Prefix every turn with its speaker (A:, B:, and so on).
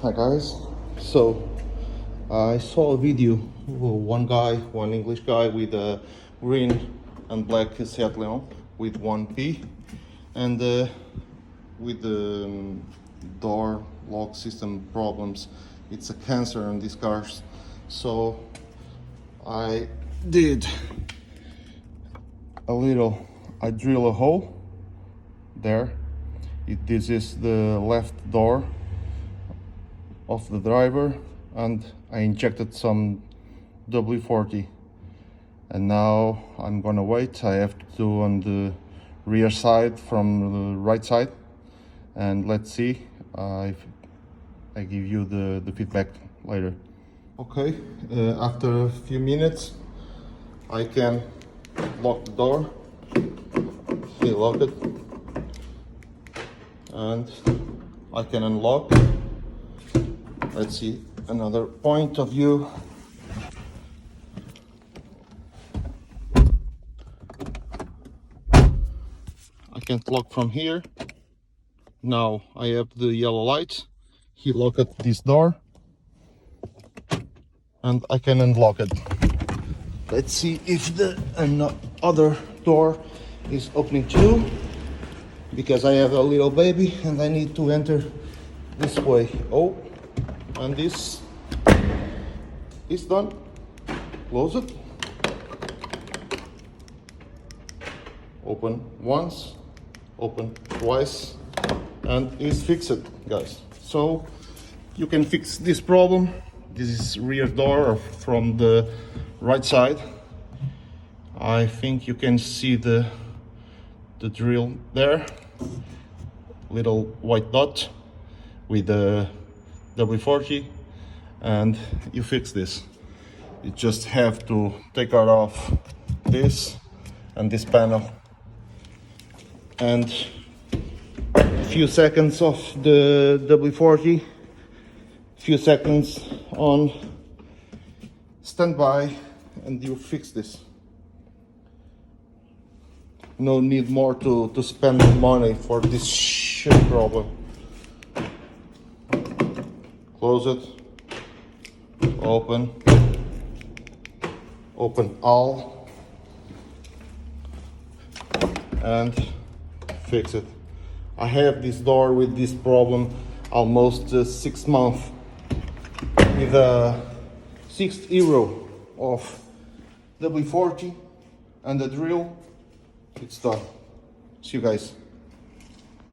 A: Hi guys. So I saw a video one English guy with a green and black Seat Leon with 1P and with the door lock system problems. It's a cancer in these cars. So I did I drill a hole there. This is the left door of the driver, and I injected some W40, and now I'm gonna wait. I have to do on the rear side from the right side, and let's see if I give you the feedback later. Okay, after a few minutes I can lock the door. He locked it, and I can unlock. Let's see another point of view. I can lock from here. Now I have the yellow light. He locked this door, and I can unlock it. Let's see if the other door is opening too, because I have a little baby and I need to enter this way. Oh, and this is done. Close it. Open once, open twice, and it's fixed, guys. So you can fix this problem. This is rear door from the right side. I think you can see the drill there, little white dot with the W40, and you fix this. You just have to take out off this and this panel, and a few seconds of the W40, few seconds on standby, and you fix this. No need more to spend money for this shit problem. Close it, open all, and fix it. I have this door with this problem almost 6 months with a 6 euro of W40 and the drill. It's done. See you guys.